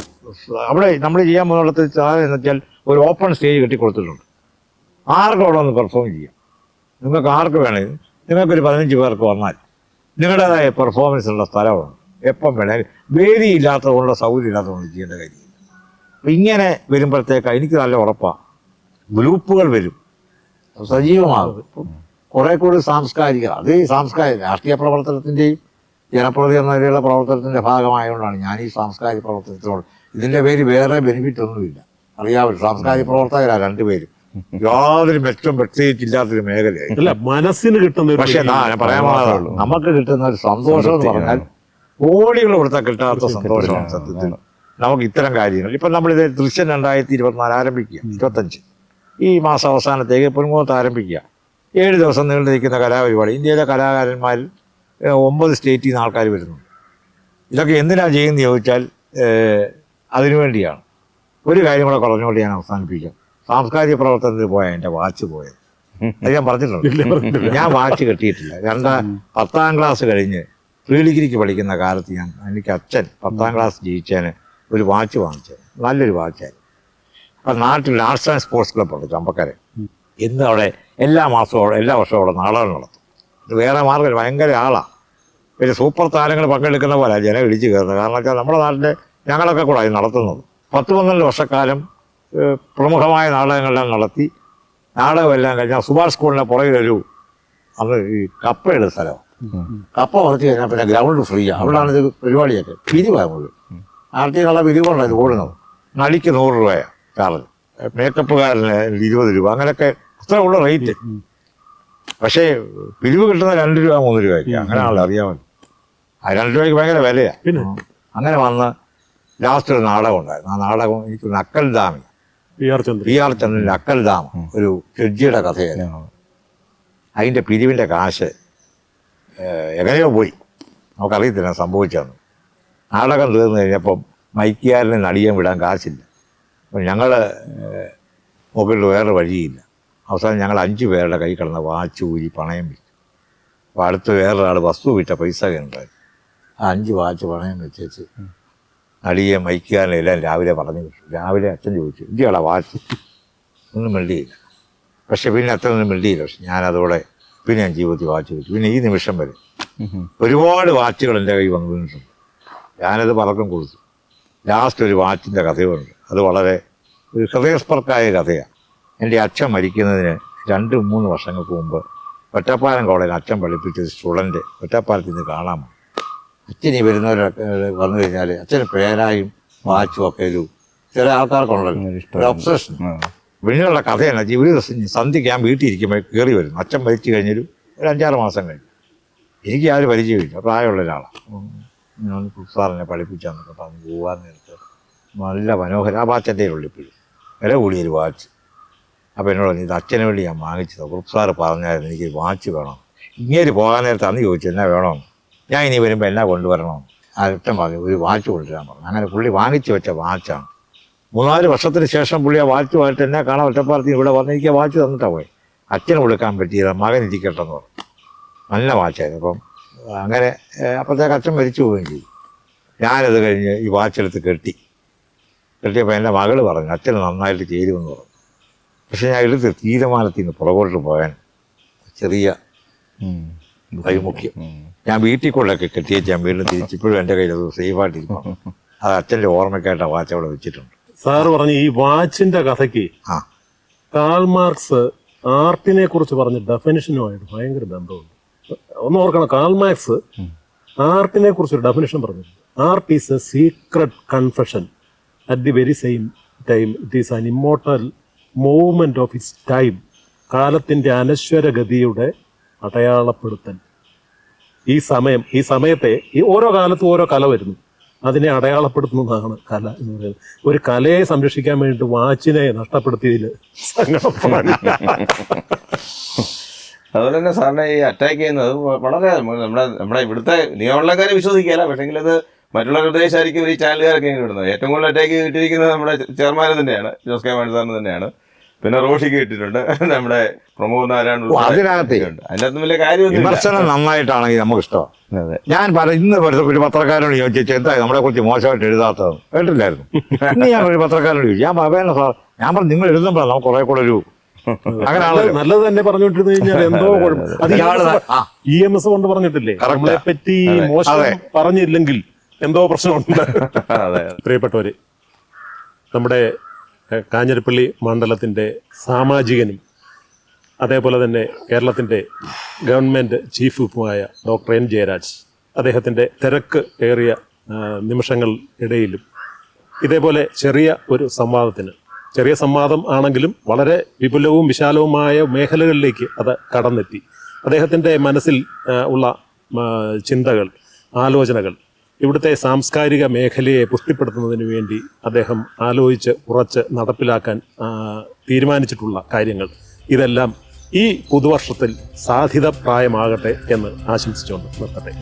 അവിടെ നമ്മൾ ചെയ്യാൻ പോകുന്നിടത്ത് സാധനം എന്ന് വെച്ചാൽ ഒരു ഓപ്പൺ സ്റ്റേജ് കെട്ടി കൊടുത്തിട്ടുണ്ട്. ആർക്കും അവിടെ ഒന്ന് പെർഫോം ചെയ്യാം. നിങ്ങൾക്ക് ആർക്ക് വേണമെങ്കിൽ നിങ്ങൾക്കൊരു 15 പേർക്ക് വന്നാൽ നിങ്ങളുടേതായ പെർഫോമൻസ് ഉള്ള സ്ഥലമാണ്. എപ്പം വേണേലും വേദി ഇല്ലാത്തതുകൊണ്ട് സൗകര്യം ഇല്ലാത്തതുകൊണ്ട് ചെയ്യേണ്ട കാര്യമില്ല. അപ്പം ഇങ്ങനെ വരുമ്പോഴത്തേക്ക് എനിക്ക് നല്ല ഉറപ്പാണ് ഗ്രൂപ്പുകൾ വരും, സജീവമാകും. കുറേ കൂടി സാംസ്കാരിക, അത് ഈ സാംസ്കാരിക രാഷ്ട്രീയ പ്രവർത്തനത്തിൻ്റെയും ജനപ്രതി എന്ന നിലയിലുള്ള പ്രവർത്തനത്തിൻ്റെ ഭാഗമായതുകൊണ്ടാണ് ഞാൻ ഈ സാംസ്കാരിക പ്രവർത്തനത്തിനോട്. ഇതിൻ്റെ പേര് വേറെ ബെനിഫിറ്റ് ഒന്നുമില്ല, അറിയാമല്ലോ. സാംസ്കാരിക പ്രവർത്തകരാണ് രണ്ടുപേരും, യാതൊരു മെച്ചം പ്രത്യേകിച്ചില്ലാത്തൊരു മേഖലയായി. അല്ല, മനസ്സിന് കിട്ടുന്ന പക്ഷെ ഞാൻ പറയാൻ മാത്രമേ നമുക്ക് കിട്ടുന്ന ഒരു സന്തോഷം എന്ന് പറഞ്ഞാൽ കോടികൾ കൊടുത്താൽ കിട്ടാത്ത സന്തോഷമാണ് സത്യത്തിൽ നമുക്ക് ഇത്തരം കാര്യങ്ങൾ. ഇപ്പം നമ്മളിത് ദൃശ്യം 2024 ആരംഭിക്കുക, 25 ഈ മാസം അവസാനത്തേക്ക് പൊന്മുഖത്ത് ആരംഭിക്കുക. 7 ദിവസം നീണ്ടു നിൽക്കുന്ന കലാപരിപാടി. ഇന്ത്യയിലെ കലാകാരന്മാരിൽ 9 സ്റ്റേറ്റിൽ നിന്ന് ആൾക്കാർ വരുന്നുണ്ട്. ഇതൊക്കെ എന്തിനാണ് ചെയ്യുന്നത് ചോദിച്ചാൽ അതിനുവേണ്ടിയാണ്. ഒരു കാര്യം കൂടെ പറഞ്ഞുകൊണ്ട് ഞാൻ അവസാനിപ്പിക്കാം. സാംസ്കാരിക പ്രവർത്തനത്തിൽ പോയ എൻ്റെ വാച്ച് പോയത് അത് ഞാൻ പറഞ്ഞിട്ടുണ്ട്. ഞാൻ വാച്ച് കെട്ടിയിട്ടില്ല. 10ാം ക്ലാസ് കഴിഞ്ഞ് പ്രീ ഡിഗ്രിക്ക് പഠിക്കുന്ന കാലത്ത് എനിക്ക് അച്ഛൻ 10ാം ക്ലാസ് ജയിച്ചതിന് ഒരു വാച്ച് വാങ്ങിച്ചത്, നല്ലൊരു വാച്ചായി. അപ്പം നാട്ടിൽ ആർട്സ് ആൻഡ് സ്പോർട്സ് ക്ലബ്ബുണ്ട് ചമ്പക്കരെ. ഇന്ന് അവിടെ എല്ലാ വർഷവും അവിടെ നാടകം നടത്തും. ഇത് വേറെ മാർഗ്ഗം, ഭയങ്കര ആളാണ്. പിന്നെ സൂപ്പർ താരങ്ങൾ പങ്കെടുക്കുന്ന പോലെ ജനം ഇടിച്ചു കയറുന്നത്. കാരണം വെച്ചാൽ നമ്മുടെ നാട്ടിലെ ഞങ്ങളൊക്കെ കൂടെ അത് നടത്തുന്നത്. 10-12 വർഷക്കാലം പ്രമുഖമായ നാടകങ്ങളെല്ലാം നടത്തി. നാടകമെല്ലാം കഴിഞ്ഞാൽ സുഭാഷ് സ്കൂളിൻ്റെ പുറകിലൊരു അന്ന് ഈ കപ്പയുടെ സ്ഥലം, കപ്പ കുറച്ച് കഴിഞ്ഞാൽ പിന്നെ ഗ്രൗണ്ട് ഫ്രീയാണ്. അവിടെയാണ് ഇത് പരിപാടിയൊക്കെ. പിരിവാണ് മുഴുവൻ. ആർട്ടിയുള്ള പിരിവുണ്ടാണ് ഇത് ഓടുന്നത്. നടിക്ക് 100 രൂപയാണ് ചാർജ്, മേക്കപ്പുകാരന് 20 രൂപ, അങ്ങനെയൊക്കെ അത്ര ഉള്ള റേറ്റ്. പക്ഷേ പിരിവ് കിട്ടുന്ന 2 രൂപ 3 രൂപയ്ക്ക്, അങ്ങനെയാണല്ലോ, അറിയാമല്ലോ. ആ 2 രൂപയ്ക്ക് ഭയങ്കര വിലയാണ്. അങ്ങനെ വന്ന് ലാസ്റ്റ് ഒരു നാടകം ഉണ്ടായിരുന്നു. ആ നാടകം എനിക്ക് അക്കൽദാമി, പി ആർ ചന്ദ്രൻ്റെ അക്കൽദാമ, ഒരു ജഡ്ജിയുടെ കഥയായിരുന്നു. അതിൻ്റെ പിരിവിൻ്റെ കാശ് എങ്ങനെയോ പോയി, നമുക്കറിയത്തില്ല സംഭവിച്ചതെന്ന്. നാടകം തീർന്നു കഴിഞ്ഞപ്പം മൈക്കുകാരനെ നടിയാൻ വിടാൻ കാശില്ല. അപ്പം ഞങ്ങൾ മുകളിൽ വേറെ വഴിയില്ല. അവസാനം ഞങ്ങൾ 5 പേരുടെ കൈ കിടന്ന വാച്ച് ഊരി പണയം വിറ്റു. അപ്പോൾ അടുത്ത് വേറൊരാൾ വസ്തു വിറ്റ പൈസ ഉണ്ടായിരുന്നു. ആ 5 വാച്ച് പണയം വെച്ചേച്ച് നടിയെ മൈക്കുകാരനെ എല്ലാം രാവിലെ പറഞ്ഞു വിട്ടു. രാവിലെ അച്ഛൻ ചോദിച്ചു, ഇന്ത്യയുടെ വാച്ച് ഒന്നും മിണ്ടിയില്ല. പക്ഷെ പിന്നെ അത്രയൊന്നും മിണ്ടിയില്ല. പക്ഷെ ഞാനതോടെ പിന്നെ ഞാൻ ജീവിതത്തിൽ വാച്ച് വെച്ചു. പിന്നെ ഈ നിമിഷം വരെ ഒരുപാട് വാച്ചുകൾ എൻ്റെ കൈ വന്നു വീണിട്ടുണ്ട്. ഞാനത് പലർക്കും കൊടുത്തു. ലാസ്റ്റ് ഒരു വാച്ചിൻ്റെ കഥയുണ്ട്. അത് വളരെ ഒരു ഹൃദയസ്പർക്കായ കഥയാണ്. എൻ്റെ അച്ഛൻ മരിക്കുന്നതിന് 2-3 വർഷങ്ങൾക്ക് മുമ്പ് ഒറ്റപ്പാലം കോളേജിൽ അച്ഛൻ പഠിപ്പിച്ചൊരു സ്റ്റുഡൻറ്റ് ഒറ്റപ്പാലത്തിൽ നിന്ന് കാണാൻ വന്നു. അച്ഛൻ ഈ വരുന്നവരൊക്കെ വന്നു കഴിഞ്ഞാൽ അച്ഛന് പേരായും വാച്ചും ഒക്കെ ഒരു ചില ആൾക്കാർക്കുണ്ടല്ലോ ഒരു ഒബ്സഷൻ. പിന്നീടുള്ള കഥയാണ്. ജീവിത സന്ധ്യയ്ക്ക് ഞാൻ വീട്ടിൽ ഇരിക്കുമ്പോൾ കയറി വരുന്നു. അച്ഛൻ മരിച്ചു കഴിഞ്ഞൊരു 5-6 മാസം കഴിഞ്ഞു. എനിക്ക് ആരും പരിചയമില്ല, പ്രായമുള്ള ഒരാളാണ്. ഞാൻ സാറിനെ പഠിപ്പിച്ചാന്നൊക്കെ പറഞ്ഞ് പോകാൻ നേരത്ത് നല്ല മനോഹര ആ വാച്ചൻ്റെ ഉള്ളിപ്പോഴും വില കൂടിയൊരു വാച്ച്. അപ്പോൾ എന്നോട് ഇത് അച്ഛന് വേണ്ടി ഞാൻ വാങ്ങിച്ചത്. കുറുപ്സാറ് പറഞ്ഞായിരുന്നു എനിക്ക് വാച്ച് വേണം. ഇങ്ങനെ പോകാൻ നേരത്ത് അന്ന് ചോദിച്ചു എന്നാ വേണമെന്ന്. ഞാൻ ഇനി വരുമ്പോൾ എന്നാ കൊണ്ടുവരണമെന്ന്. ആ അച്ഛൻ പറഞ്ഞു ഒരു വാച്ച് കൊണ്ടുവരാൻ പറഞ്ഞു. അങ്ങനെ പുള്ളി വാങ്ങിച്ചു വെച്ച വാച്ചാണ്. 3-4 വർഷത്തിന് ശേഷം പുള്ളി ആ വാച്ചുമായിട്ട് എന്നെ കാണാൻ ഒറ്റപ്പാലത്തിന് ഇവിടെ വന്ന് എനിക്ക് വാച്ച് തന്നിട്ടാണ് പോയി. അച്ഛന് കൊടുക്കാൻ പറ്റിയത് മകൻ ഇരിക്കട്ടെന്ന് പറഞ്ഞു. നല്ല വാച്ചായിരുന്നു. അപ്പം അങ്ങനെ അപ്പോഴത്തേക്ക് അച്ഛൻ മരിച്ചു പോവുകയും ചെയ്തു. ഞാനത് കഴിഞ്ഞ് ഈ വാച്ചെടുത്ത് കെട്ടിയപ്പോൾ എൻ്റെ മകൾ പറഞ്ഞു അച്ഛന് നന്നായിട്ട് ചേരുമെന്ന് പറഞ്ഞു. പക്ഷെ ഞാൻ എടുത്ത് തീരുമാനത്തിൽ നിന്ന് പുറകോട്ട് പോകാൻ ചെറിയ വൈമുഖ്യം. ഞാൻ വീട്ടിൽ കൊണ്ടൊക്കെ കെട്ടിയേച്ച് ഞാൻ വീണ്ടും തിരിച്ചിപ്പോഴും എൻ്റെ കയ്യിൽ അത് സേഫായിട്ടിരിക്കണം. അത് അച്ഛൻ്റെ ഓർമ്മയ്ക്കായിട്ട് ആ വാച്ച് അവിടെ വെച്ചിട്ടുണ്ട്. സാറ് പറഞ്ഞു ഈ വാച്ചിന്റെ കഥയ്ക്ക് കാൾ മാർക്സ് ആർട്ടിനെ കുറിച്ച് പറഞ്ഞ ഡെഫിനിഷനുമായിട്ട് ഭയങ്കര ബന്ധമുണ്ട്. ഒന്ന് ഓർക്കണം, കാൾ മാർക്സ് ആർട്ടിനെ കുറിച്ച് ഒരു ഡെഫിനിഷൻ പറഞ്ഞു. Art is A secret confession at the very same time it is an immortal movement of its time. കാലത്തിന്റെ അനശ്വരഗതിയുടെ അടയാളപ്പെടുത്തൽ. ഈ സമയത്തെ ഈ ഓരോ കാലത്തും ഓരോ കല വരുന്നു, അതിനെ അടയാളപ്പെടുത്തുന്നതാണ് കല എന്ന് പറയുന്നത്. ഒരു കലയെ സംരക്ഷിക്കാൻ വേണ്ടി വാച്ചിനെ നഷ്ടപ്പെടുത്തിയതിൽ അതുപോലെ തന്നെ സാറിനെ ഈ അറ്റാക്ക് ചെയ്യുന്നത് വളരെ നമ്മുടെ ഇവിടുത്തെ നിയമമുള്ളക്കാരെ വിശ്വസിക്കുകയല്ല. പക്ഷെങ്കിൽ അത് മറ്റുള്ളവരുടെ ഉദ്ദേശമായിരിക്കും ഈ ചാനലുകാരൊക്കെ ഇങ്ങനെ വിടുന്നത്. ഏറ്റവും കൂടുതൽ അറ്റാക്ക് കിട്ടിയിരിക്കുന്നത് നമ്മുടെ ചെയർമാൻ തന്നെയാണ്, ജോസ് കെ മാണി സാറിന് തന്നെയാണ്. പിന്നെ റോഷിക്ക് കിട്ടിയിട്ടുണ്ട്, നമ്മുടെ പ്രമോദ് നാരായണൻ ഓ, അതിനകത്ത് അതിനകത്ത് വലിയ കാര്യമൊന്നും വിമർശനം നന്നായിട്ടാണെങ്കിൽ നമുക്ക് ഇഷ്ടം. അതെ. ഞാൻ ഇന്ന് ഒരു പത്രക്കാരോട് ചോദിച്ചു എന്താ നമ്മളെ കുറിച്ച് മോശമായിട്ട് എഴുതാത്തത് കേട്ടില്ലായിരുന്നു. ഇന്ന് ഞാൻ ഒരു പത്രക്കാരോട് ചോദിച്ചു, ഞാൻ പറയണ സാർ, ഞാൻ പറഞ്ഞു നിങ്ങൾ എഴുതുമ്പോഴാണ് നമുക്ക് കുറെ കൂടെ ഒരു അങ്ങനെയാണല്ലോ. നല്ലത് തന്നെ പറഞ്ഞുകൊണ്ടിരുന്നു കഴിഞ്ഞാൽ എന്തോ ഇയാള് EMS കൊണ്ട് പറഞ്ഞിട്ടില്ലേ, നമ്മളെ പറ്റി മോശം പറഞ്ഞില്ലെങ്കിൽ എന്തോ പ്രശ്നമുണ്ട്. പ്രിയപ്പെട്ടവര്, നമ്മുടെ കാഞ്ഞിരപ്പള്ളി മണ്ഡലത്തിൻ്റെ സാമാജികനും അതേപോലെ തന്നെ കേരളത്തിൻ്റെ ഗവൺമെൻറ് ചീഫ് വിപ്പുമായ ഡോക്ടർ N ജയരാജ്, അദ്ദേഹത്തിൻ്റെ തിരക്ക് ഏറിയ നിമിഷങ്ങൾ ഇടയിലും ഇതേപോലെ ചെറിയ ഒരു സംവാദത്തിന്, ചെറിയ സംവാദം ആണെങ്കിലും വളരെ വിപുലവും വിശാലവുമായ മേഖലകളിലേക്ക് അത് കടന്നെത്തി. അദ്ദേഹത്തിൻ്റെ മനസ്സിൽ ഉള്ള ചിന്തകൾ, ആലോചനകൾ, ഇവിടുത്തെ സാംസ്കാരിക മേഖലയെ പുഷ്ടിപ്പെടുത്തുന്നതിന് വേണ്ടി അദ്ദേഹം ആലോചിച്ച് ഉറച്ച് നടപ്പിലാക്കാൻ തീരുമാനിച്ചിട്ടുള്ള കാര്യങ്ങൾ, ഇതെല്ലാം ഈ പുതുവർഷത്തിൽ സാധിതപ്രായമാകട്ടെ എന്ന് ആശംസിച്ചുകൊണ്ട് നിർത്തട്ടെ.